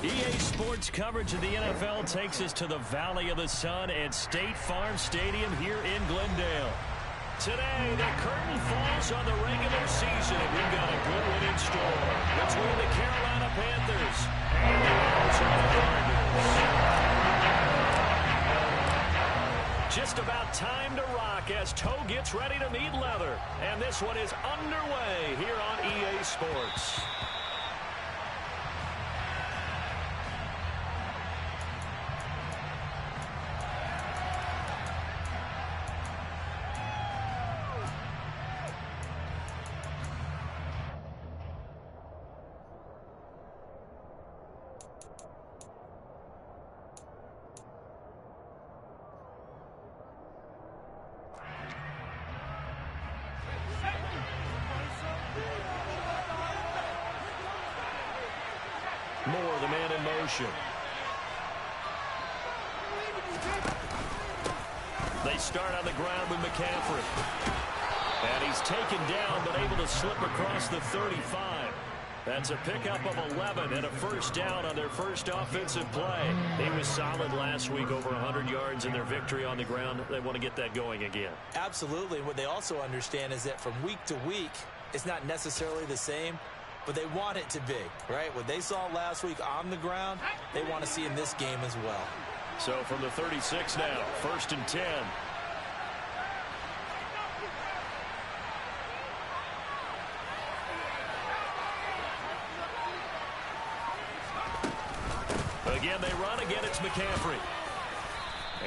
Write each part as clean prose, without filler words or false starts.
EA Sports coverage of the NFL takes us to the Valley of the Sun at State Farm Stadium here in Glendale. Today, the curtain falls on the regular season, and we've got a good one in store between the Carolina Panthers and the Arizona Cardinals. Just about time to rock as toe gets ready to meet leather, and this one is underway here on EA Sports. Moore, the man in motion. They start on the ground with McCaffrey. And he's taken down, but able to slip across the 35. That's a pickup of 11 and a first down on their first offensive play. He was solid last week, over 100 yards in their victory on the ground. They want to get that going again. Absolutely. What they also understand is that from week to week, it's not necessarily the same, but they want it to be, right? What they saw last week on the ground, they want to see in this game as well. So from the 36 now, 1st and 10. Again, they run. Again, it's McCaffrey.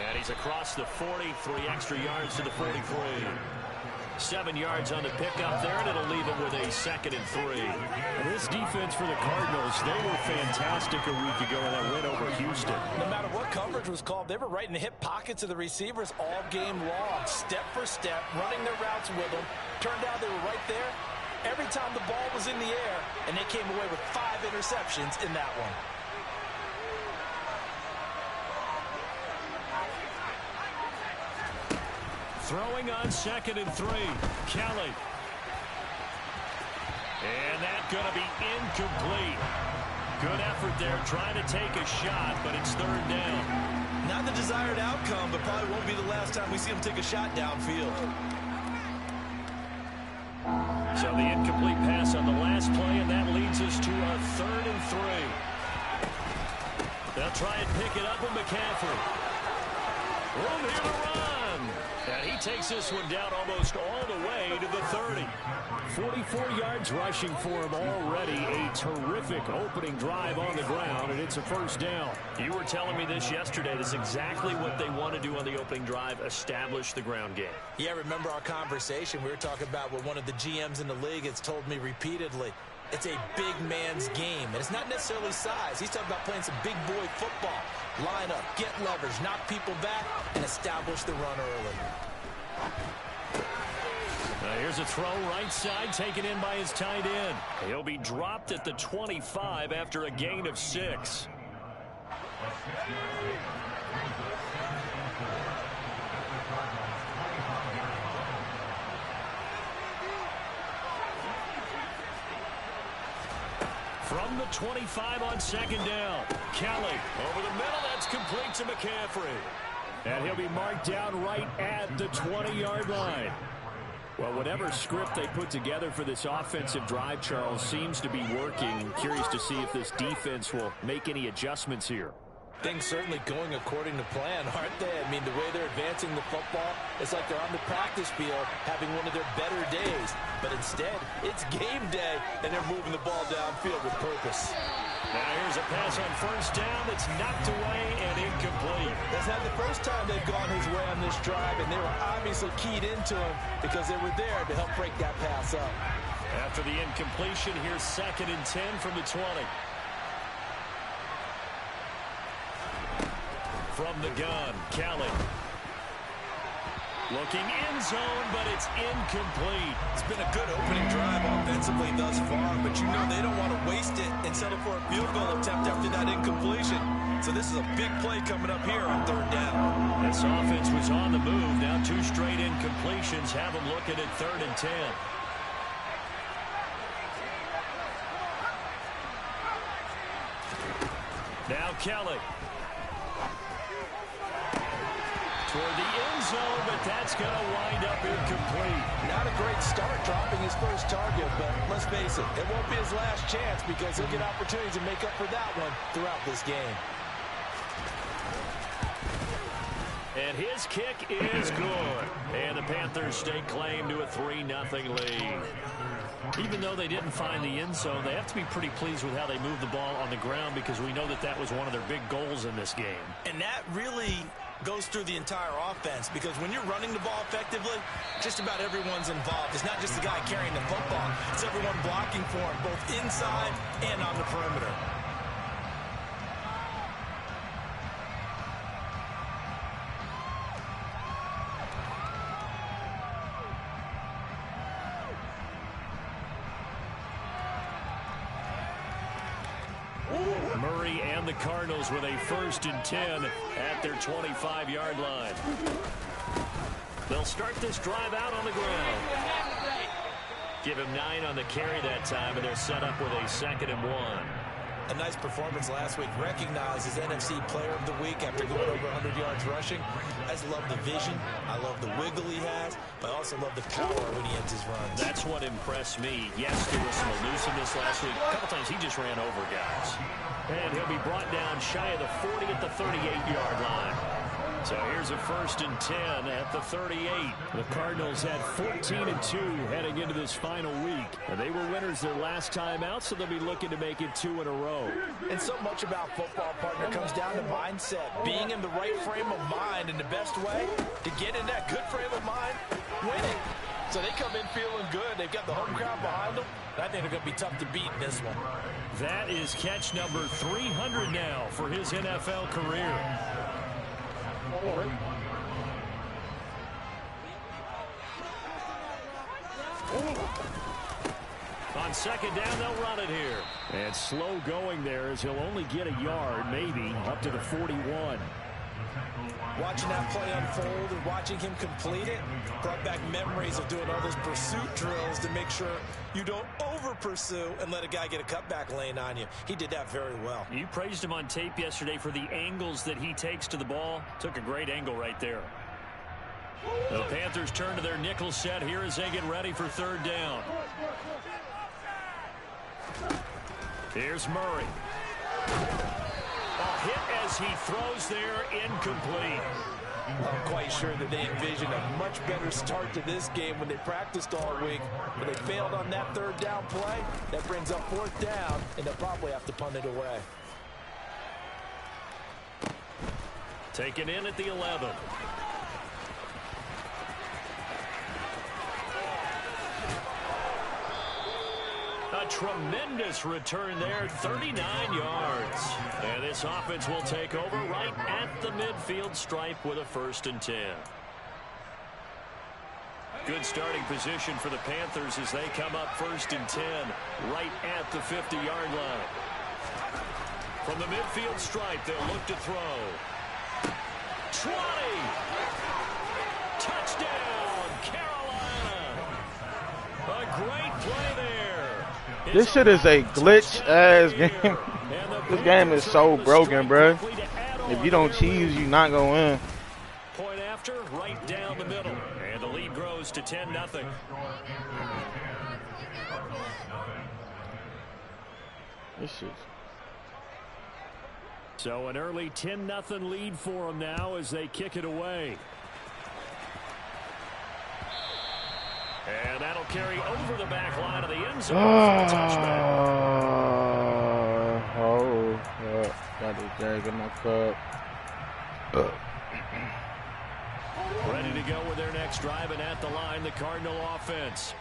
And he's across the 40, 3 extra yards to the 43. 7 yards on the pickup there, and it'll leave him with a 2nd and 3. This defense for the Cardinals, they were fantastic a week ago in that win over Houston. No matter what coverage was called, they were right in the hip pockets of the receivers all game long, step for step, running their routes with them. Turned out they were right there every time the ball was in the air, and they came away with 5 interceptions in that one. Throwing on 2nd and 3. Kelly. And that's going to be incomplete. Good effort there trying to take a shot, but it's 3rd down. Not the desired outcome, but probably won't be the last time we see him take a shot downfield. So the incomplete pass on the last play, and that leads us to a 3rd and 3. They'll try and pick it up with McCaffrey. Room here to run. And he takes this one down almost all the way to the 30. 44 yards rushing for him already. A terrific opening drive on the ground, and it's a 1st down. You were telling me this yesterday. This is exactly what they want to do on the opening drive, establish the ground game. Yeah, remember our conversation. We were talking about what one of the GMs in the league has told me repeatedly. It's a big man's game, and it's not necessarily size. He's talking about playing some big boy football. Line up, get leverage, knock people back, and establish the run early. Here's a throw right side, taken in by his tight end. He'll be dropped at the 25 after a gain of 6. From the 25 on 2nd down. Kelly over the middle. That's complete to McCaffrey. And he'll be marked down right at the 20-yard line. Well, whatever script they put together for this offensive drive, Charles, seems to be working. Curious to see if this defense will make any adjustments here. Things certainly going according to plan, aren't they? I mean, the way they're advancing the football, it's like they're on the practice field having one of their better days. But instead, it's game day, and they're moving the ball downfield with purpose. Now here's a pass on 1st down that's knocked away and incomplete. That's not the first time they've gone his way on this drive, and they were obviously keyed into him because they were there to help break that pass up. After the incompletion, here's 2nd and 10 from the 20. From the gun, Kelly. Looking end zone, but it's incomplete. It's been a good opening drive offensively thus far, but you know they don't want to waste it and settle for a field goal attempt after that incompletion. So this is a big play coming up here on 3rd down. This offense was on the move. Now 2 straight incompletions have them looking at 3rd and 10. Now Kelly. Toward the end zone, but that's going to wind up incomplete. Not a great start dropping his first target, but let's face it, it won't be his last chance because he'll get opportunities to make up for that one throughout this game. And his kick is good. And the Panthers stake claim to a 3-0 lead. Even though they didn't find the end zone, they have to be pretty pleased with how they moved the ball on the ground because we know that that was one of their big goals in this game. And that really goes through the entire offense because when you're running the ball effectively, just about everyone's involved. It's not just the guy carrying the football. It's everyone blocking for him, both inside and on the perimeter. Murray and the Cardinals with a 1st and 10 at their 25-yard line. They'll start this drive out on the ground. Give him 9 on the carry that time, and they're set up with a 2nd and 1. A nice performance last week. Recognized as NFC Player of the Week after going over 100 yards rushing. I just love the vision. I love the wiggle he has, but I also love the power when he ends his runs. That's what impressed me. Yes, there was some elusiveness last week. A couple times he just ran over guys. And he'll be brought down shy of the 40 at the 38-yard line. So here's a 1st and 10 at the 38. The Cardinals had 14-2 heading into this final week. And they were winners their last time out, so they'll be looking to make it 2 in a row. And so much about football, partner, comes down to mindset. Being in the right frame of mind, and the best way to get in that good frame of mind, winning. So they come in feeling good. They've got the home crowd behind them. I think they're going to be tough to beat in this one. That is catch number 300 now for his NFL career. On 2nd down, they'll run it here. And slow going there as he'll only get a yard, maybe, up to the 41. Watching that play unfold and watching him complete it brought back memories of doing all those pursuit drills to make sure you don't over-pursue and let a guy get a cutback lane on you. He did that very well. You praised him on tape yesterday for the angles that he takes to the ball. Took a great angle right there. The Panthers turn to their nickel set here as they get ready for 3rd down. Here's Murray. A hit as he throws there, incomplete. I'm quite sure that they envisioned a much better start to this game when they practiced all week. But they failed on that 3rd down play. That brings up 4th down, and they'll probably have to punt it away. Taken in at the 11. A tremendous return there, 39 yards. And this offense will take over right at the midfield stripe with a 1st and 10. Good starting position for the Panthers as they come up 1st and 10 right at the 50-yard line. From the midfield stripe, they'll look to throw. 20! Touchdown, Carolina! A great play there. This shit is a glitch-ass game. This game is so broken, bro. If you don't cheese, you're not going to win. Point after, right down the middle. And the lead grows to 10-0. This shit's... So an early 10-0 lead for them now as they kick it away. And that'll carry over the back line of the end zone. Got this drag in my cup. Ready to go with their next drive, and at the line, the Cardinal offense.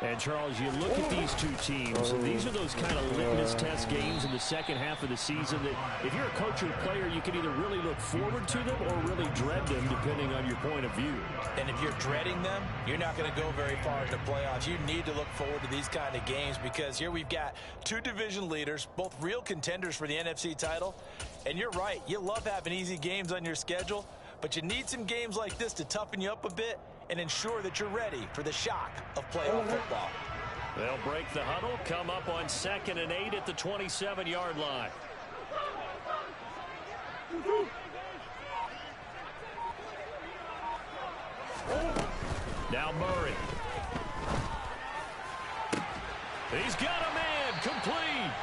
And, Charles, you look at these two teams, and these are those kind of litmus test games in the second half of the season that if you're a coach or player, you can either really look forward to them or really dread them, depending on your point of view. And if you're dreading them, you're not going to go very far in the playoffs. You need to look forward to these kind of games because here we've got 2 division leaders, both real contenders for the NFC title. And you're right, you love having easy games on your schedule, but you need some games like this to toughen you up a bit and ensure that you're ready for the shock of playoff football. They'll break the huddle, come up on 2nd and 8 at the 27-yard line. Now Murray. He's got a man, complete.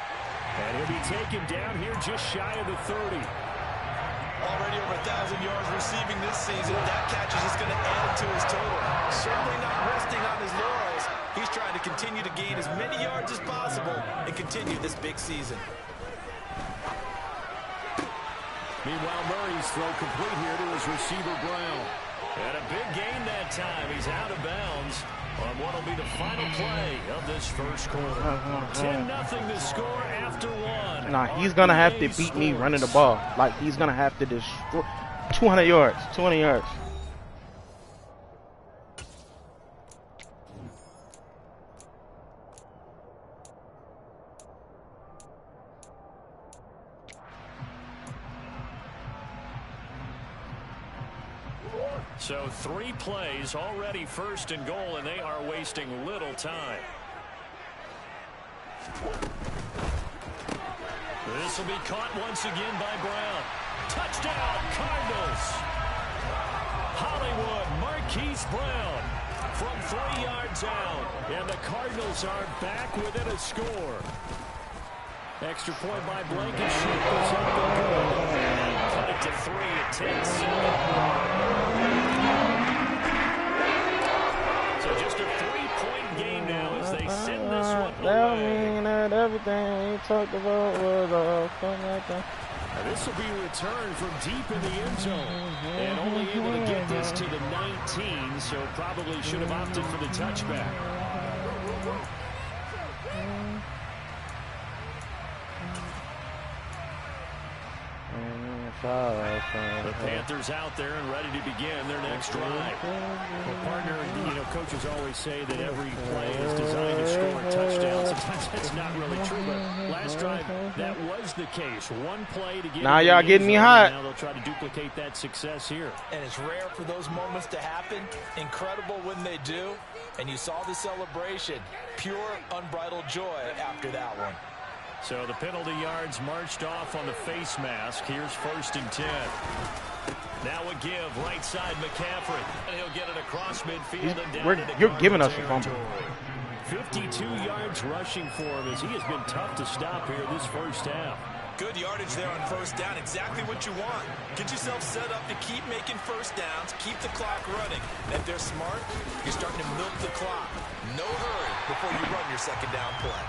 And he'll be taken down here just shy of the 30. Already over 1,000 yards receiving this season. That catch is just going to add to his total. Certainly not resting on his laurels. He's trying to continue to gain as many yards as possible and continue this big season. Meanwhile, Murray's throw complete here to his receiver, Brown. And a big gain that time. He's out of bounds on what will be the final play of this first quarter. 10-0 the score after one. Nah, he's going to have to beat me running the ball. Like, he's going to have to destroy 200 yards. 200 yards. So 3 plays, already first and goal, and they are wasting little time. This will be caught once again by Brown. Touchdown, Cardinals. Hollywood, Marquise Brown from 3 yards out. And the Cardinals are back within a score. Extra point by Blankenship. Cut it to 3. It takes 7. So just a 3-point game now as they send this one That away. mean that everything he talked about was all fun like that. This will be a return from deep in the end zone. And only able to get this to the 19, so probably should have opted for the touchback. The Panthers out there and ready to begin their next drive. Well, partner, coaches always say that every play is designed to score a touchdown. Sometimes that's not really true, but last drive, that was the case. One play to get. Now y'all getting me hot. Now they'll try to duplicate that success here. And it's rare for those moments to happen. Incredible when they do. And you saw the celebration. Pure, unbridled joy after that one. So the penalty yards marched off on the face mask. Here's 1st and 10. Now a give, right side McCaffrey. And he'll get it across midfield and down into You're giving us a Cardinal fumble. territory. 52 yards rushing for him as he has been tough to stop here this first half. Good yardage there on first down. Exactly what you want. Get yourself set up to keep making first downs, keep the clock running. And if they're smart, you're starting to milk the clock. No hurry before you run your second down play.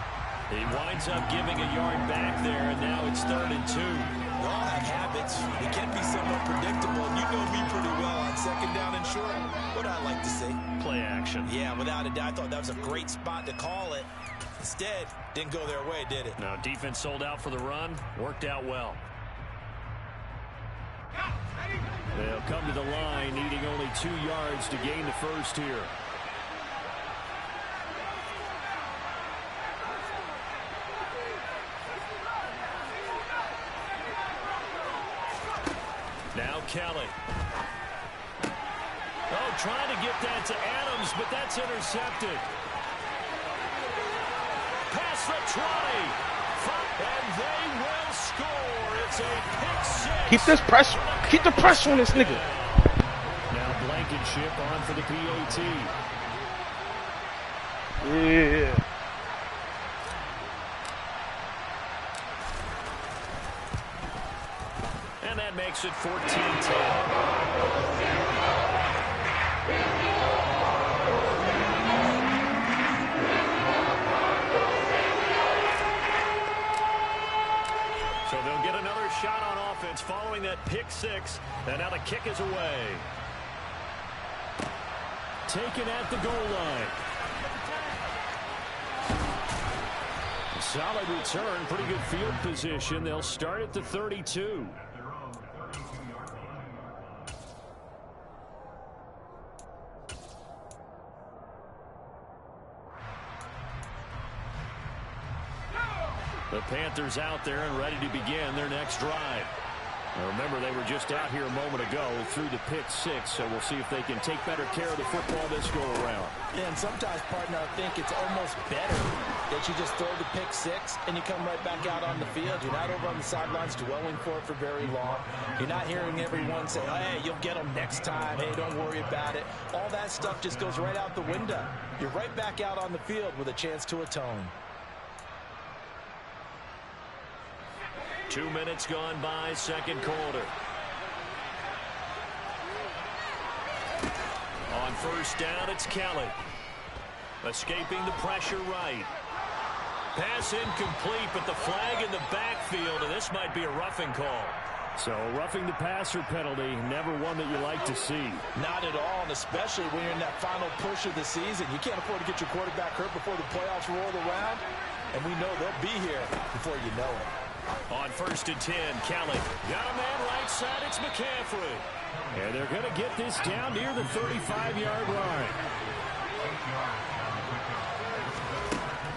He winds up giving a yard back there, and now it's 3rd and 2. We all have habits. We can be somewhat predictable. You know me pretty well on second down and short. What I like to see? Play action. Yeah, without a doubt. I thought that was a great spot to call it. Instead, didn't go their way, did it? Now, defense sold out for the run. Worked out well. They'll come to the line, needing only 2 yards to gain the first here. Now Kelly. Oh, trying to get that to Adams, but that's intercepted. Past the 20. And they will score. It's a pick 6. Keep the pressure on this nigga. Now Blankenship on for the PAT. Yeah. And that makes it 14-10. So they'll get another shot on offense following that pick 6. And now the kick is away. Taken at the goal line. Solid return, pretty good field position. They'll start at the 32. The Panthers out there and ready to begin their next drive. Now remember, they were just out here a moment ago through the pick six, so we'll see if they can take better care of the football this go-around. Yeah, and sometimes, partner, I think it's almost better that you just throw the pick six and you come right back out on the field. You're not over on the sidelines dwelling for it for very long. You're not hearing everyone say, oh, hey, you'll get them next time. Hey, don't worry about it. All that stuff just goes right out the window. You're right back out on the field with a chance to atone. 2 minutes gone by, second quarter. On first down, it's Kelly. Escaping the pressure right. Pass incomplete, but the flag in the backfield, and this might be a roughing call. So roughing the passer penalty, never one that you like to see. Not at all, and especially when you're in that final push of the season. You can't afford to get your quarterback hurt before the playoffs roll around, and we know they'll be here before you know it. On first and 10, Kelly. Got a man right side, it's McCaffrey. And they're going to get this down near the 35-yard line.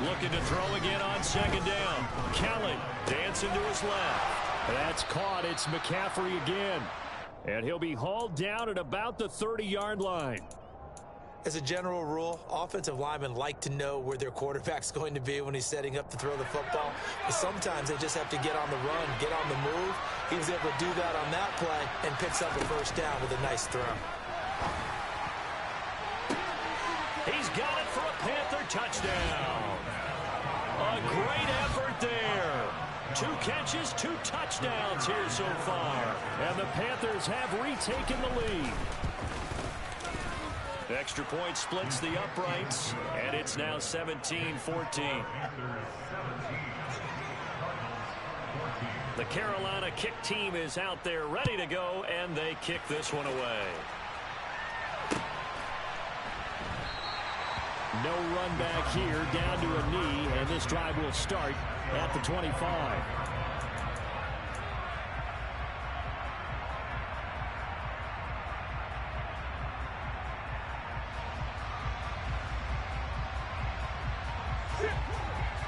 Looking to throw again on second down. Kelly dancing to his left. That's caught. It's McCaffrey again. And he'll be hauled down at about the 30-yard line. As a general rule, offensive linemen like to know where their quarterback's going to be when he's setting up to throw the football. But sometimes they just have to get on the run, get on the move. He was able to do that on that play and picks up a first down with a nice throw. He's got it for a Panther touchdown. A great effort there. 2 catches, 2 touchdowns here so far. And the Panthers have retaken the lead. Extra point splits the uprights, and it's now 17-14. The Carolina kick team is out there ready to go, and they kick this one away. No run back here, down to a knee, and this drive will start at the 25.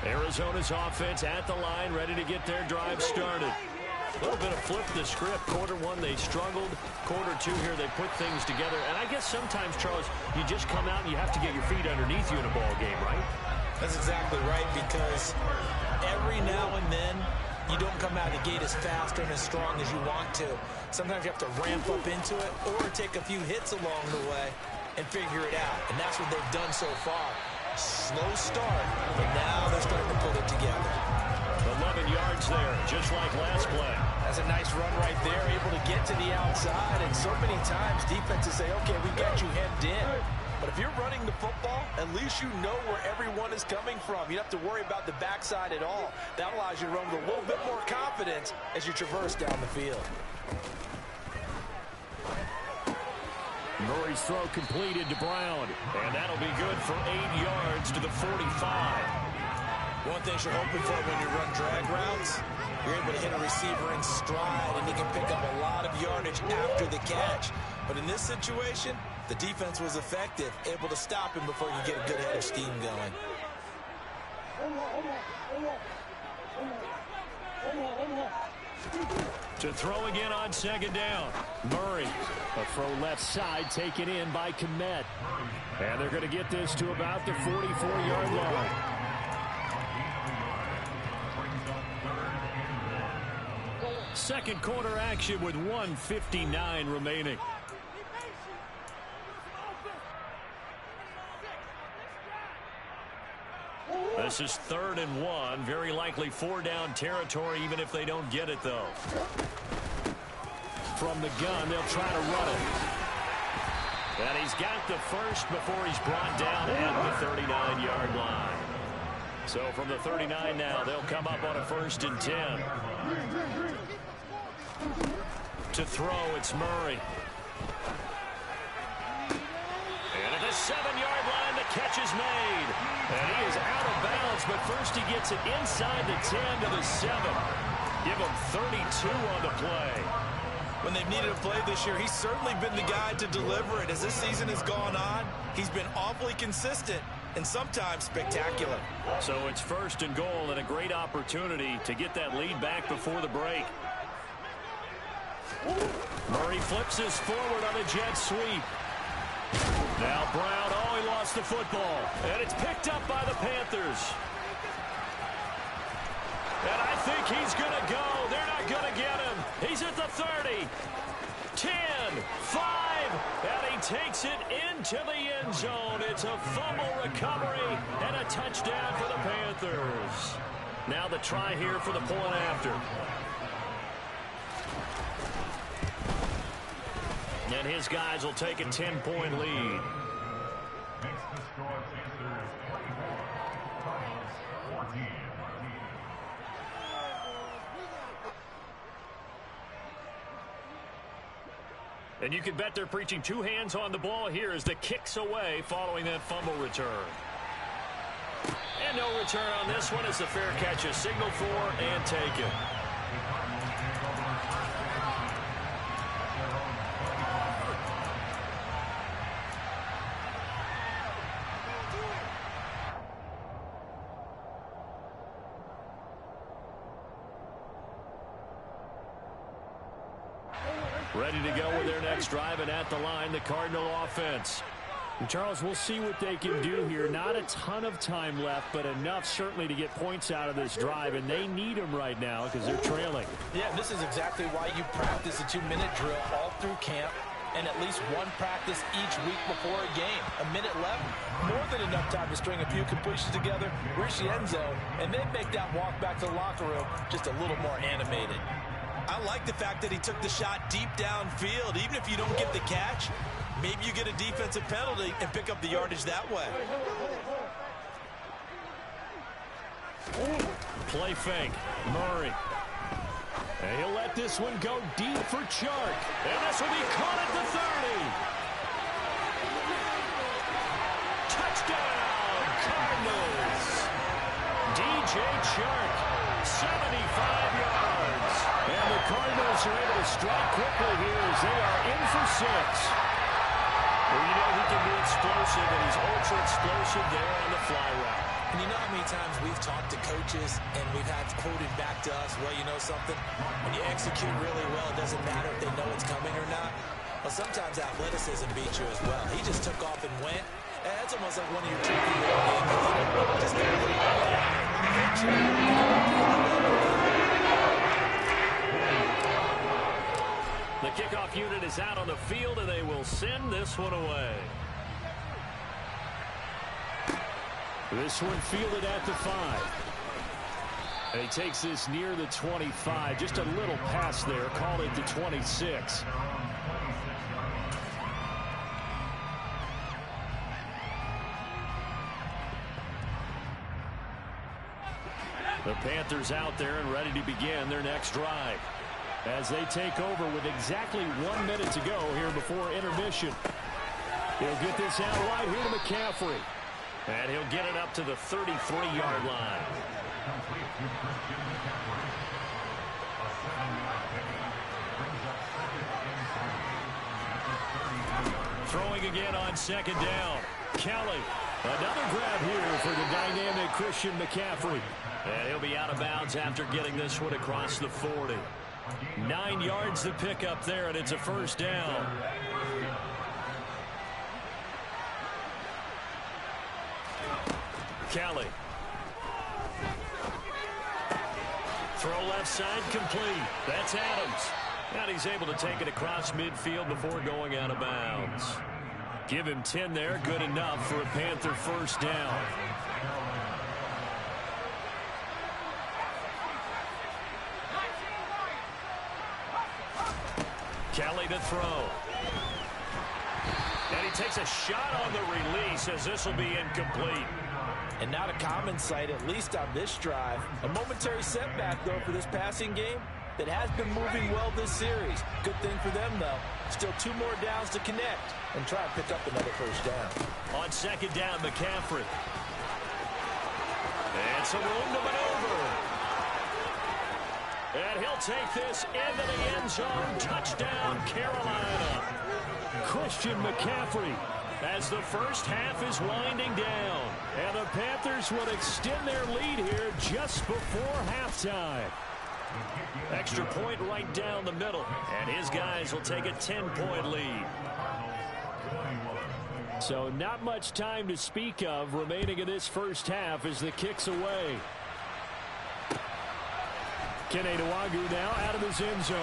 Arizona's offense at the line, ready to get their drive started. A little bit of flip the script. Quarter one, they struggled. Quarter two here, they put things together. And I guess sometimes, Charles, you just come out and you have to get your feet underneath you in a ball game, right? That's exactly right, because every now and then, you don't come out of the gate as fast and as strong as you want to. Sometimes you have to ramp up into it or take a few hits along the way and figure it out. And that's what they've done so far. Slow start, but now they're starting to put it together. 11 yards there, just like last play. That's a nice run right there, able to get to the outside. And so many times defenses say, okay, we got you hemmed in. But if you're running the football, at least you know where everyone is coming from. You don't have to worry about the backside at all. That allows you to run with a little bit more confidence as you traverse down the field. Murray's throw completed to Brown. And that'll be good for 8 yards to the 45. One thing you're hoping for when you run drag routes, you're able to hit a receiver in stride, and he can pick up a lot of yardage after the catch. But in this situation, the defense was effective, able to stop him before you get a good head of steam going. To throw again on second down. Murray, a throw left side taken in by Kmet. And they're going to get this to about the 44-yard line. Second quarter action with 1:59 remaining. This is 3rd and 1. Very likely 4-down territory, even if they don't get it, though. From the gun, they'll try to run it. And he's got the first before he's brought down at the 39-yard line. So from the 39 now, they'll come up on a 1st and 10. To throw, it's Murray. And at the 7-yard line, the catch is made. And he is out of bounds, but first he gets it inside the 10 to the 7. Give him 32 on the play. When they've needed a play this year, he's certainly been the guy to deliver it. As this season has gone on, he's been awfully consistent and sometimes spectacular. So it's 1st and goal and a great opportunity to get that lead back before the break. Murray flips this forward on a jet sweep. Now Brown, oh, he lost the football. And it's picked up by the Panthers. And I think he's going to go. They're not going to get him. He's at the 30. 10, 5, and he takes it into the end zone. It's a fumble recovery and a touchdown for the Panthers. Now the try here for the point after. And his guys will take a 10-point lead. And you can bet they're preaching two hands on the ball here as the kick's away following that fumble return. And no return on this one as the fair catch is signaled for and taken. Ready to go with their next drive, and at the line, the Cardinal offense. And Charles, we'll see what they can do here. Not a ton of time left, but enough certainly to get points out of this drive, and they need them right now because they're trailing. Yeah, this is exactly why you practice a 2-minute drill all through camp and at least one practice each week before a game. A minute left, more than enough time to string a few completions together, reach the end zone, and then make that walk back to the locker room just a little more animated. I like the fact that he took the shot deep downfield. Even if you don't get the catch, maybe you get a defensive penalty and pick up the yardage that way. Play fake. Murray. And he'll let this one go deep for Chark. And this will be caught at the 30. Touchdown, Cardinals. DJ Chark, 75 yards. And the Cardinals are able to strike quickly here as they are in for 6. Well, you know he can be explosive, and he's ultra explosive there on the fly route. And you know how many times we've talked to coaches and we've had quoted back to us, well, you know something? When you execute really well, it doesn't matter if they know it's coming or not. Well, sometimes athleticism beats you as well. He just took off and went. And that's almost like one of your tricky little games. Just a little The kickoff unit is out on the field, and they will send this one away. This one fielded at the 5. And he takes this near the 25. Just a little pass there. Call it the 26. The Panthers out there and ready to begin their next drive as they take over with exactly 1 minute to go here before intermission. He'll get this out right here to McCaffrey. And he'll get it up to the 33-yard line. Throwing again on second down. Kelly. Another grab here for the dynamic Christian McCaffrey. And he'll be out of bounds after getting this one across the 40. 9 yards to pick up there, and it's a first down. Kelly. Throw left side complete. That's Adams. And he's able to take it across midfield before going out of bounds. Give him 10 there. Good enough for a Panther first down. Kelly to throw. And he takes a shot on the release as this will be incomplete. And not a common sight, at least on this drive. A momentary setback, though, for this passing game that has been moving well this series. Good thing for them, though. Still 2 more downs to connect and try and pick up another first down. On second down, McCaffrey. And some room to maneuver. And he'll take this into the end zone. Touchdown, Carolina. Christian McCaffrey as the first half is winding down. And the Panthers would extend their lead here just before halftime. extra point right down the middle. And his guys will take a 10-point lead. So not much time to speak of remaining in this first half as the kick's away. Kene Nwangwu now out of his end zone.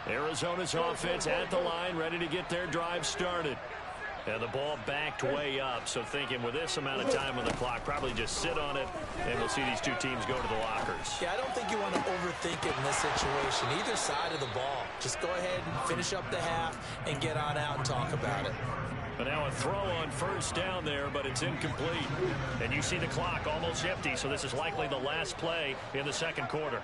Arizona's offense at the line, ready to get their drive started. And the ball backed way up, so thinking with this amount of time on the clock, probably just sit on it, and we'll see these two teams go to the lockers. Yeah, I don't think you want to overthink it in this situation, either side of the ball. Just go ahead and finish up the half and get on out and talk about it. But now a throw on first down there, but it's incomplete. And you see the clock almost empty, so this is likely the last play in the second quarter.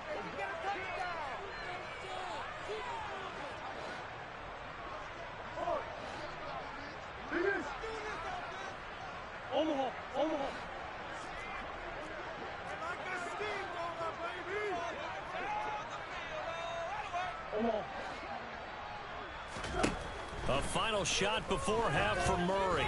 A final shot before half for Murray.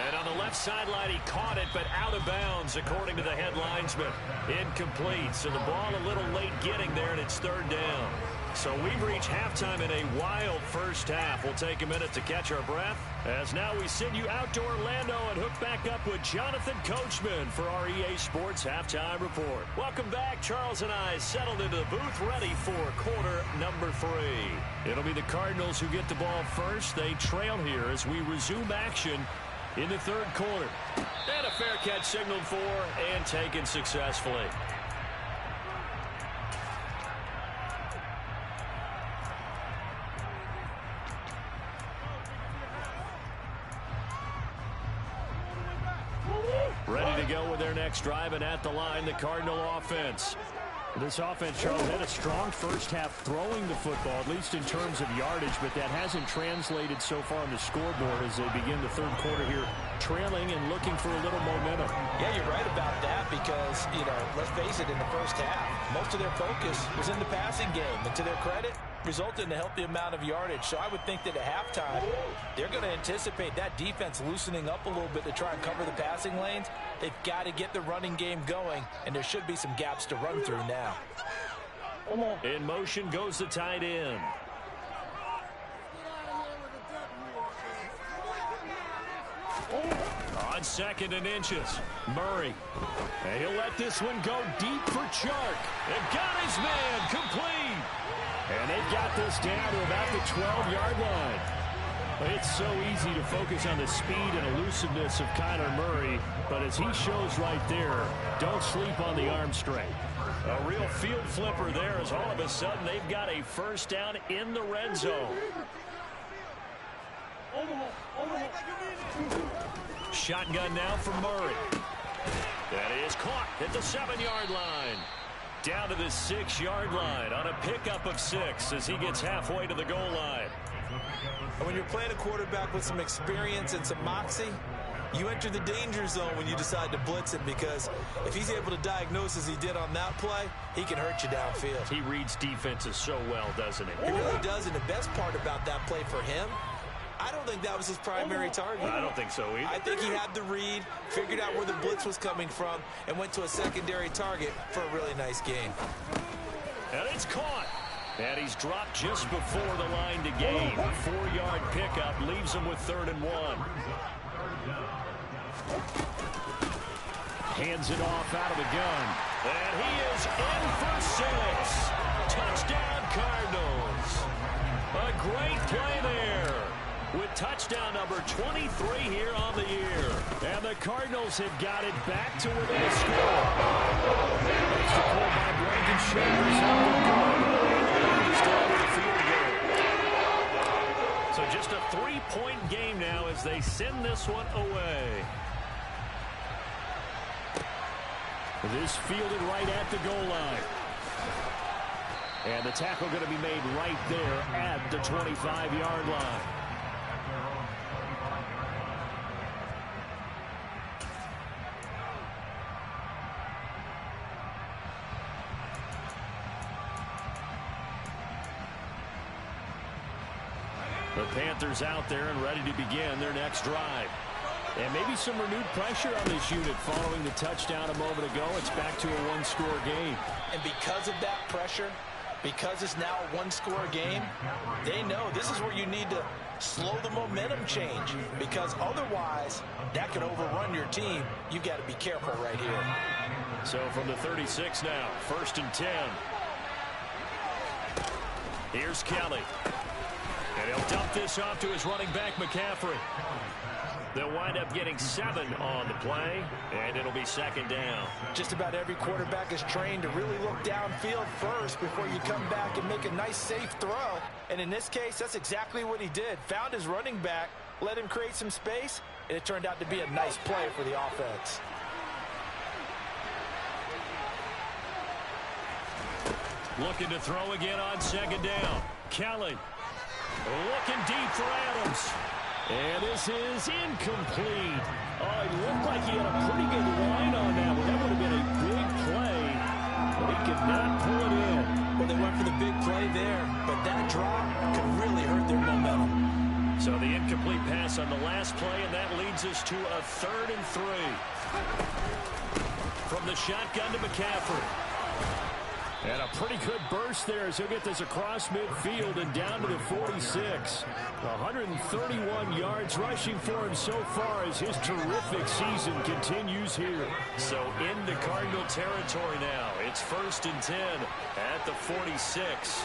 And on the left sideline, he caught it, but out of bounds, according to the head linesman. Incomplete, so the ball a little late getting there, and it's third down. So we've reached halftime in a wild first half. We'll take a minute to catch our breath, as now we send you out to Orlando and hook back up with Jonathan Coachman for our EA Sports Halftime Report. Welcome back. Charles and I settled into the booth, ready for quarter number 3. It'll be the Cardinals who get the ball first. They trail here as we resume action in the third quarter. And a fair catch signaled for and taken successfully. Ready to go with their next drive, and at the line, the Cardinal offense. This offense, Charles, had a strong first half throwing the football, at least in terms of yardage, but that hasn't translated so far on the scoreboard as they begin the third quarter here, trailing and looking for a little momentum. Yeah, you're right about that because, let's face it, in the first half, most of their focus was in the passing game. And to their credit, resulted in a healthy amount of yardage. So I would think that at halftime, they're going to anticipate that defense loosening up a little bit to try and cover the passing lanes. They've got to get the running game going, and there should be some gaps to run through now. In motion goes the tight end. On second and inches, Murray. And he'll let this one go deep for Chark. And got his man complete. And they've got this down to about the 12-yard line. It's so easy to focus on the speed and elusiveness of Kyler Murray, but as he shows right there, don't sleep on the arm strength. A real field flipper there as all of a sudden they've got a first down in the red zone. Shotgun now for Murray. That is caught at the 7-yard line. Down to the 6-yard line on a pickup of 6 as he gets halfway to the goal line. When you're playing a quarterback with some experience and some moxie, you enter the danger zone when you decide to blitz him, because if he's able to diagnose as he did on that play, he can hurt you downfield. He reads defenses so well, doesn't he? He really does, and the best part about that play for him, I don't think that was his primary target. I don't think so either. I think he had the read, figured out where the blitz was coming from, and went to a secondary target for a really nice game. And it's caught. And he's dropped just before the line to gain. 4-yard pickup leaves him with 3rd and 1. Hands it off out of the gun. And he is in for 6. Touchdown, Cardinals. A great play there, with touchdown number 23 here on the year. And the Cardinals have got it back to within a score. It's the pull by Brandon Shepard. So just a 3-point game now as they send this one away. This fielded right at the goal line. And the tackle going to be made right there at the 25-yard line. The Panthers out there and ready to begin their next drive. And maybe some renewed pressure on this unit following the touchdown a moment ago. It's back to a one-score game. And because of that pressure, because it's now a one-score game, they know this is where you need to slow the momentum change, because otherwise that could overrun your team. You got to be careful right here. So from the 36 now, 1st and 10. Here's Kelly. And he'll dump this off to his running back, McCaffrey. They'll wind up getting 7 on the play, and it'll be 2nd down. Just about every quarterback is trained to really look downfield first before you come back and make a nice, safe throw. And in this case, that's exactly what he did. Found his running back, let him create some space, and it turned out to be a nice play for the offense. Looking to throw again on 2nd down. Kelly looking deep for Adams. And this is incomplete. Oh, it looked like he had a pretty good line on that one. That would have been a big play, but he could not pull it in. Well, they went for the big play there, but that drop could really hurt their momentum. So the incomplete pass on the last play, and that leads us to a 3rd and 3. From the shotgun to McCaffrey. And a pretty good burst there as he'll get this across midfield and down to the 46. 131 yards rushing for him so far as his terrific season continues here. So into Cardinal territory now. It's 1st and 10 at the 46.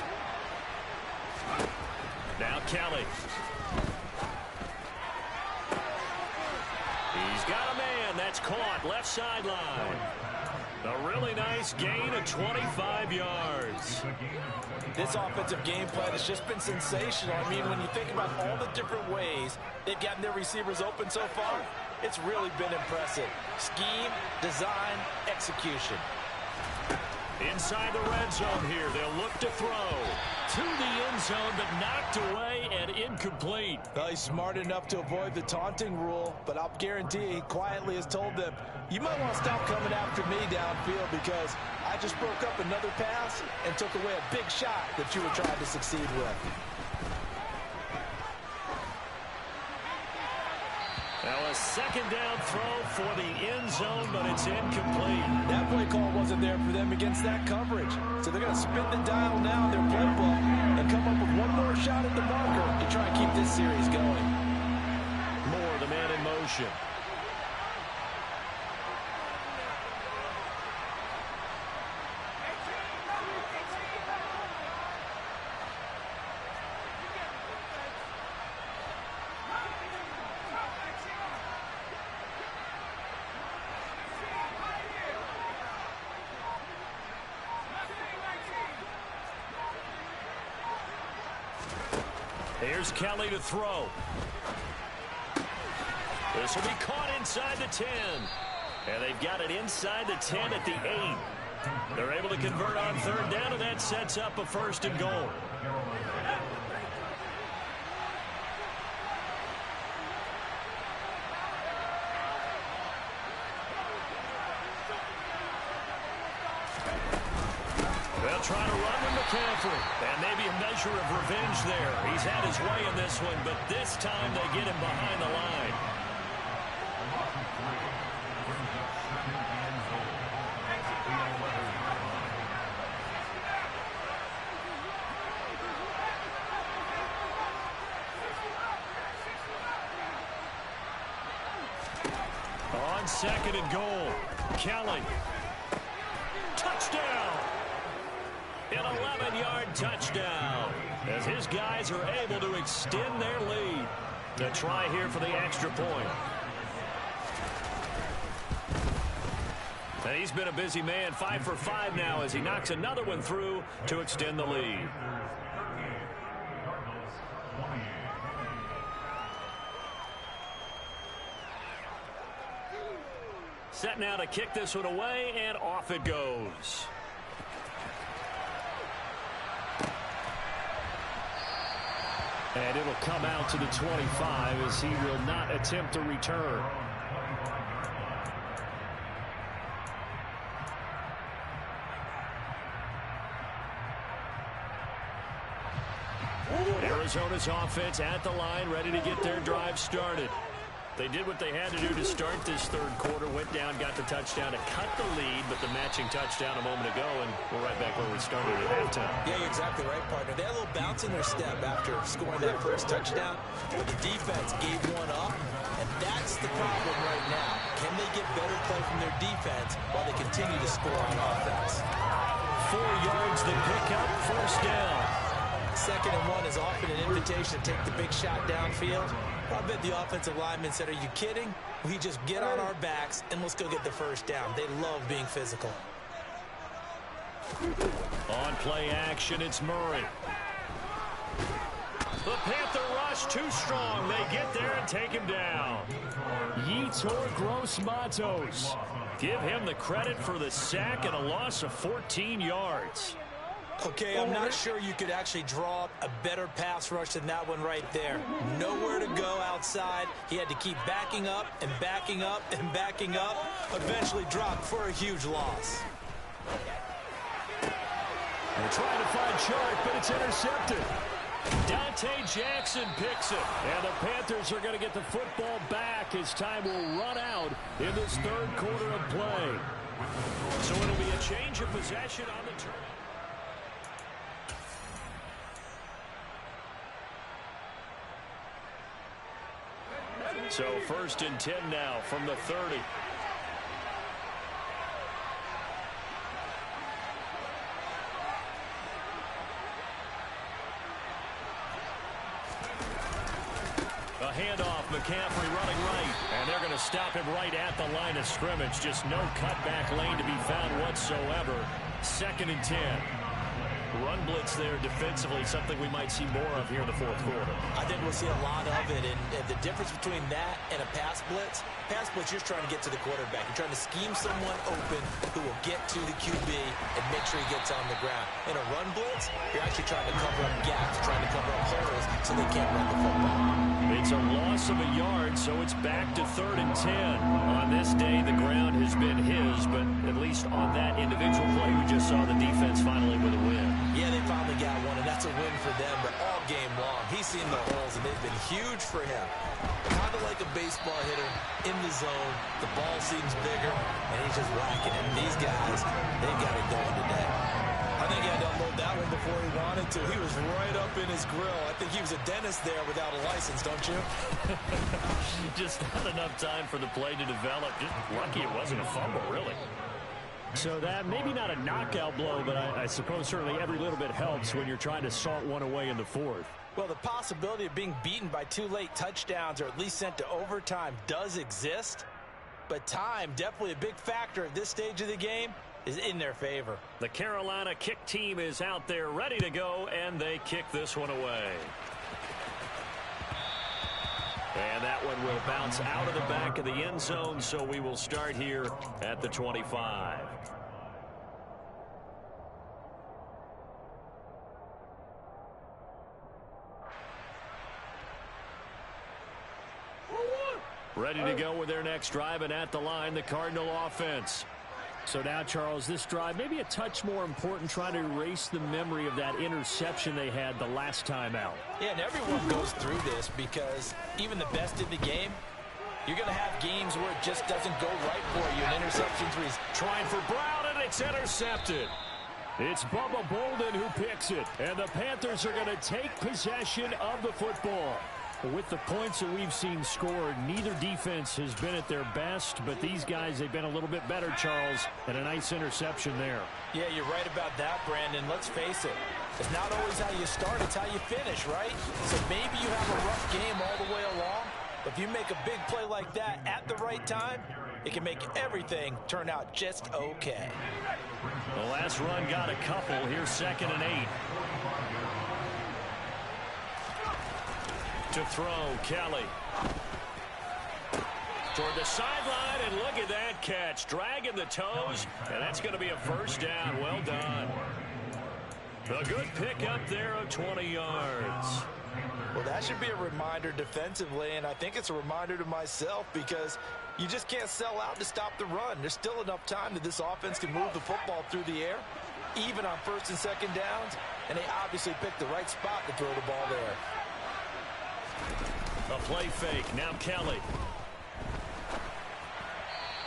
Now Kelly. He's got a man. That's caught left sideline. A really nice gain of 25 yards. This offensive game plan has just been sensational. I mean, when you think about all the different ways they've gotten their receivers open so far, it's really been impressive. Scheme, design, execution. Inside the red zone here. They'll look to throw to the end zone, but knocked away and incomplete. Well, he's smart enough to avoid the taunting rule, but I'll guarantee he quietly has told them, you might want to stop coming after me downfield because I just broke up another pass and took away a big shot that you were trying to succeed with. Now a 2nd down throw for the end zone, but it's incomplete. That play call wasn't there for them against that coverage. So they're going to spin the dial now in their playbook and come up with one more shot at the marker to try and keep this series going. Moore, the man in motion. Here's Kelly to throw. This will be caught inside the 10. And they've got it inside the 10 at the 8. They're able to convert on 3rd down, and that sets up a 1st and goal. They'll try to run with McCaffrey. And maybe a measure of revenge there. He's had his way in this one, but this time they get him behind the line. On 2nd and goal, Kelly. Touchdown! An 11-yard touchdown as his guys are able to extend their lead. The try here for the extra point. And he's been a busy man, 5 for 5 now as he knocks another one through to extend the lead. Set now to kick this one away, and off it goes. And it'll come out to the 25 as he will not attempt a return. Arizona's offense at the line, ready to get their drive started. They did what they had to do to start this third quarter. Went down, got the touchdown to cut the lead, but the matching touchdown a moment ago, and we're right back where we started at halftime. Yeah, you're exactly right, partner. They had a little bounce in their step after scoring that first touchdown, but the defense gave one up, and that's the problem right now. Can they get better play from their defense while they continue to score on offense? 4 yards, the pickup, first down. 2nd and 1 is often an invitation to take the big shot downfield. I bet the offensive lineman said, are you kidding? We just get on our backs and let's go get the first down. They love being physical. On play action, it's Murray. The Panther rush too strong. They get there and take him down. Yetur Gross-Matos. Give him the credit for the sack and a loss of 14 yards. Okay, I'm not sure you could actually draw up a better pass rush than that one right there. Nowhere to go outside. He had to keep backing up and backing up and backing up. Eventually dropped for a huge loss. They're trying to find Chark, but it's intercepted. Dante Jackson picks it. And the Panthers are going to get the football back as time will run out in this third quarter of play. So it'll be a change of possession on the turn. So 1st and 10 now from the 30. A handoff, McCaffrey running right, and they're going to stop him right at the line of scrimmage. Just no cutback lane to be found whatsoever. 2nd and 10. Run blitz there defensively, something we might see more of here in the fourth quarter. I think we'll see a lot of it, and the difference between that and a pass blitz, you're trying to get to the quarterback. You're trying to scheme someone open who will get to the QB and make sure he gets on the ground. In a run blitz, you're actually trying to cover up gaps, trying to cover up holes so they can't run the football. It's a loss of a yard, so it's back to 3rd and 10. On this day, the ground has been his, but at least on that individual play, we just saw the defense finally with a win. Yeah, they finally got one, and that's a win for them, but all game long, he's seen the holes, and they've been huge for him. Kind of like a baseball hitter in the zone. The ball seems bigger, and he's just whacking it. These guys, they got it going today. I think he had to unload that one before he wanted to. He was right up in his grill. I think he was a dentist there without a license, don't you? Just not enough time for the play to develop. Just lucky it wasn't a fumble, really. So that, maybe not a knockout blow, but I suppose certainly every little bit helps when you're trying to salt one away in the fourth. Well, the possibility of being beaten by 2 late touchdowns or at least sent to overtime does exist. But time, definitely a big factor at this stage of the game, is in their favor. The Carolina kick team is out there ready to go, and they kick this one away. And that one will bounce out of the back of the end zone, so we will start here at the 25. Ready to go with their next drive, and at the line, the Cardinal offense. So now, Charles, this drive maybe a touch more important, trying to erase the memory of that interception they had the last time out. Yeah, and everyone goes through this because even the best in the game, you're going to have games where it just doesn't go right for you. And interceptions where he's trying for Brown, and it's intercepted. It's Bubba Bolden who picks it, and the Panthers are going to take possession of the football. With the points that we've seen scored, neither defense has been at their best, but these guys, they've been a little bit better, Charles, and a nice interception there. Yeah, you're right about that, Brandon. Let's face it. It's not always how you start, it's how you finish, right? So maybe you have a rough game all the way along, but if you make a big play like that at the right time, it can make everything turn out just okay. The last run got a couple. Here's 2nd and 8. To throw, Kelly. Toward the sideline, and look at that catch. Dragging the toes, and that's going to be a first down. Well done. A good pick up there of 20 yards. Well, that should be a reminder defensively, and I think it's a reminder to myself because you just can't sell out to stop the run. There's still enough time that this offense can move the football through the air, even on 1st and 2nd downs. And they obviously picked the right spot to throw the ball there. A play fake. Now Kelly.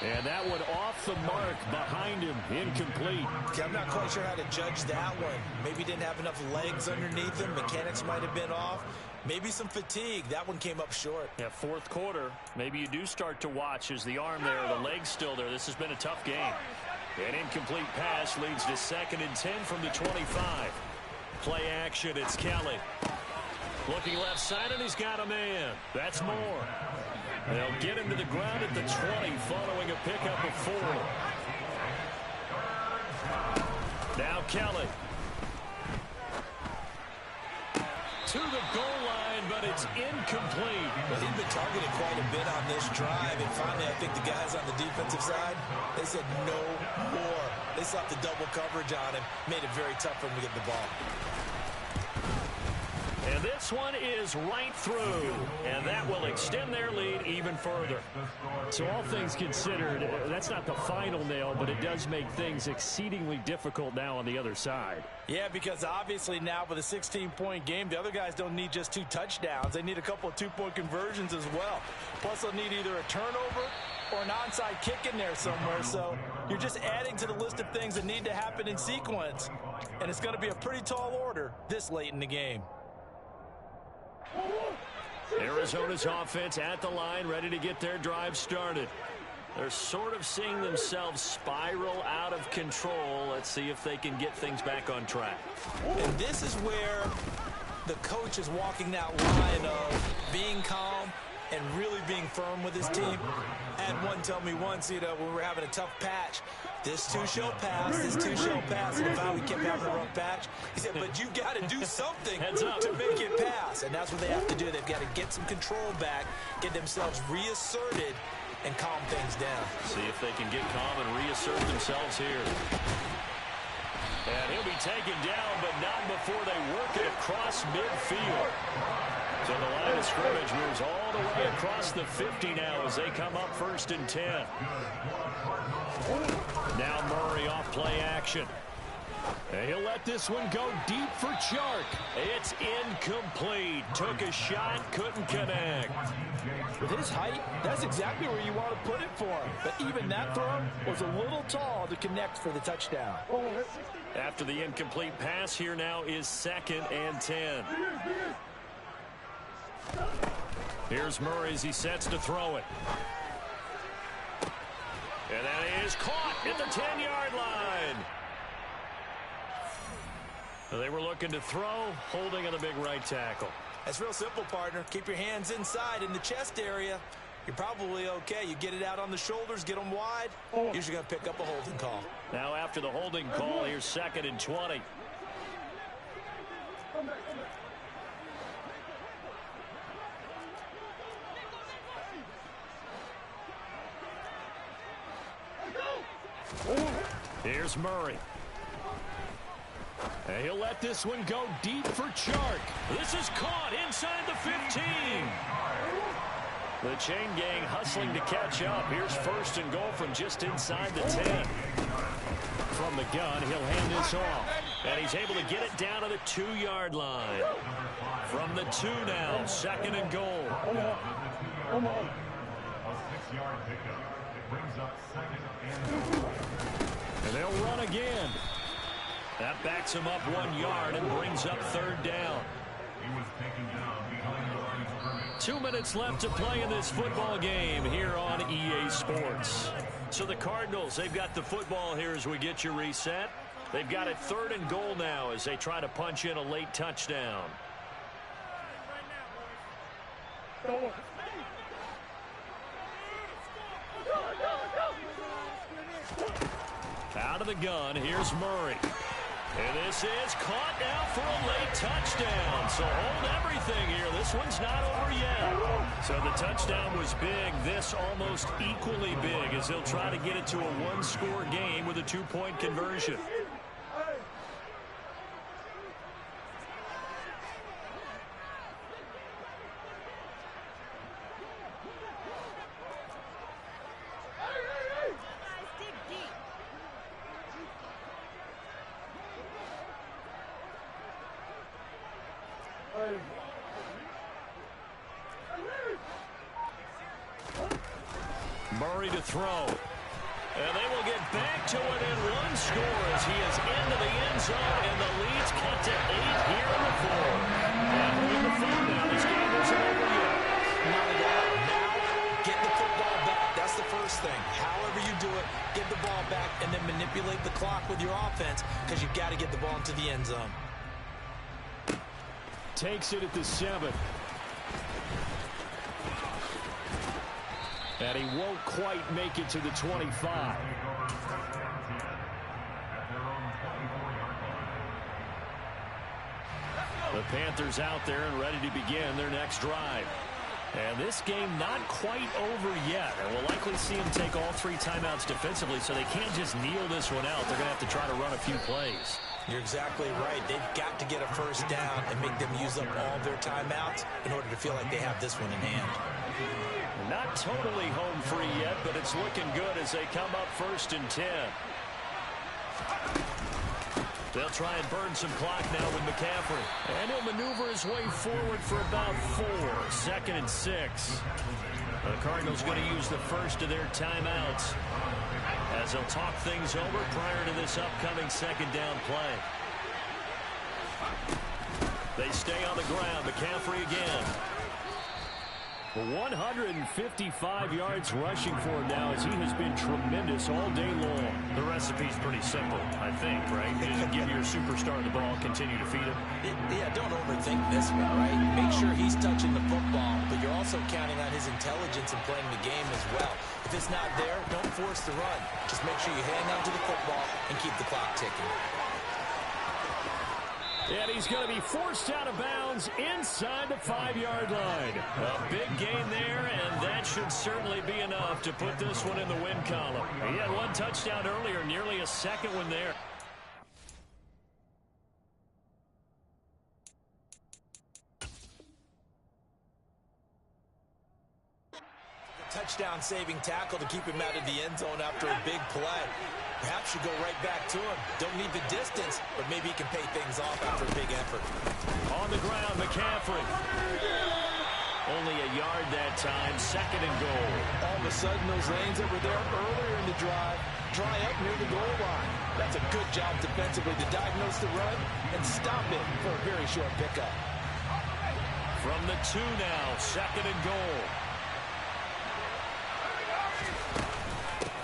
And that one off the mark behind him. Incomplete. Okay, I'm not quite sure how to judge that one. Maybe didn't have enough legs underneath him. Mechanics might have been off. Maybe some fatigue. That one came up short. Yeah, fourth quarter. Maybe you do start to watch as the arm there, the leg's still there. This has been a tough game. An incomplete pass leads to 2nd and 10 from the 25. Play action. It's Kelly. Looking left side, and he's got a man. That's Moore. They'll get him to the ground at the 20 following a pickup of 4. Now Kelly. To the goal line, but it's incomplete. Well, he's been targeted quite a bit on this drive, and finally I think the guys on the defensive side, they said no more. They slapped the double coverage on him, made it very tough for him to get the ball. And this one is right through, and that will extend their lead even further. So all things considered, that's not the final nail, but it does make things exceedingly difficult now on the other side. Yeah, because obviously now with a 16-point game, the other guys don't need just 2 touchdowns. They need a couple of 2-point conversions as well. Plus, they'll need either a turnover or an onside kick in there somewhere. So you're just adding to the list of things that need to happen in sequence. And it's going to be a pretty tall order this late in the game. Arizona's offense at the line, ready to get their drive started. They're sort of seeing themselves spiral out of control. Let's see if they can get things back on track. And this is where the coach is walking that line of being calm and really being firm with his team. I had one tell me once, when we were having a tough patch, this too shall pass, this too shall pass. And if we kept having a rough patch, he said, but you got to do something to make it pass. And that's what they have to do. They've got to get some control back, get themselves reasserted, and calm things down. See if they can get calm and reassert themselves here. And he'll be taken down, but not before they work it across midfield. So the line of scrimmage moves all the way across the 50 now as they come up 1st and 10. Now Murray off play action. And he'll let this one go deep for Chark. It's incomplete. Took a shot, couldn't connect. With his height, that's exactly where you want to put it for him. But even that throw was a little tall to connect for the touchdown. After the incomplete pass, here now is 2nd and 10. Here's Murray as he sets to throw it. And that is caught at the 10-yard line. They were looking to throw, holding on the big right tackle. That's real simple, partner. Keep your hands inside in the chest area. You're probably okay. You get it out on the shoulders, get them wide. Usually going to pick up a holding call. Now after the holding call, here's 2nd and 20. Here's Murray. And he'll let this one go deep for Chark. This is caught inside the 15. The chain gang hustling to catch up. Here's 1st and goal from just inside the 10. From the gun, he'll hand this off. And he's able to get it down to the 2-yard line. From the 2 now, 2nd and goal. And they'll run again. That backs him up 1 yard and brings up 3rd down. 2 minutes left to play in this football game here on EA Sports. So the Cardinals, they've got the football here as we get you reset. They've got it 3rd and goal now as they try to punch in a late touchdown. Out of the gun, here's Murray. And this is caught now for a late touchdown. So hold everything here. This one's not over yet. So the touchdown was big. This almost equally big as they'll try to get it to a 1-score game with a 2-point conversion. Murray to throw. And they will get back to within one score as he is into the end zone, and the lead's cut to 8 here in the fourth. And hold the phone now. This game isn't over yet. Not at all. Now, get the football back. That's the first thing. However you do it, get the ball back and then manipulate the clock with your offense because you've got to get the ball into the end zone. Takes it at the 7. And he won't quite make it to the 25. The Panthers out there and ready to begin their next drive. And this game not quite over yet. And we'll likely see him take all 3 timeouts defensively, so they can't just kneel this one out. They're going to have to try to run a few plays. You're exactly right. They've got to get a first down and make them use up all their timeouts in order to feel like they have this one in hand. Not totally home free yet, but it's looking good as they come up 1st and 10. They'll try and burn some clock now with McCaffrey. And he'll maneuver his way forward for about 4. 2nd and 6. The Cardinals going to use the first of their timeouts as they'll talk things over prior to this upcoming 2nd down play. They stay on the ground. McCaffrey again. 155 yards rushing for him now as he has been tremendous all day long. The recipe's pretty simple, I think, right? You just give your superstar the ball, continue to feed him. Yeah, don't overthink this one, right? Make sure he's touching the football, but you're also counting on his intelligence in playing the game as well. If it's not there, don't force the run. Just make sure you hang on to the football and keep the clock ticking. And he's going to be forced out of bounds inside the 5-yard line. A big gain there, and that should certainly be enough to put this one in the win column. He had 1 touchdown earlier, nearly a 2nd one there. Touchdown-saving tackle to keep him out of the end zone after a big play. Perhaps you go right back to him. Don't need the distance, but maybe he can pay things off after a big effort. On the ground, McCaffrey. Only a yard that time, 2nd and goal. All of a sudden, those lanes that were there earlier in the drive dry up near the goal line. That's a good job defensively to diagnose the run and stop it for a very short pickup. From the 2 now, 2nd and goal.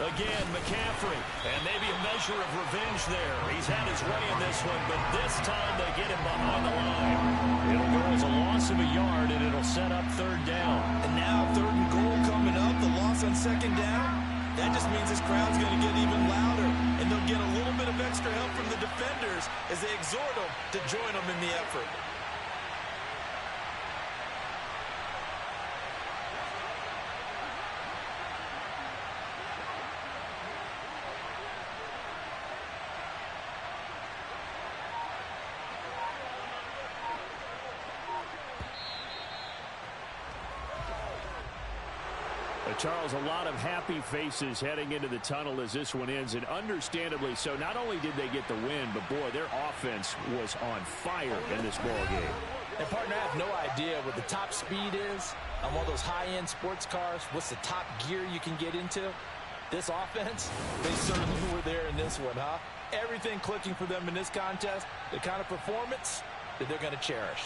Again, McCaffrey, and maybe a measure of revenge there. He's had his way in this one, but this time they get him behind the line. It'll go as a loss of a yard, and it'll set up 3rd down. And now 3rd and goal coming up, the loss on 2nd down. That just means this crowd's going to get even louder, and they'll get a little bit of extra help from the defenders as they exhort them to join them in the effort. Charles, a lot of happy faces heading into the tunnel as this one ends, and understandably so. Not only did they get the win, but boy, their offense was on fire in this ball game. And partner, I have no idea what the top speed is on one of those high-end sports cars. What's the top gear you can get into? This offense, they certainly were there in this one, huh? Everything clicking for them in this contest, the kind of performance that they're going to cherish.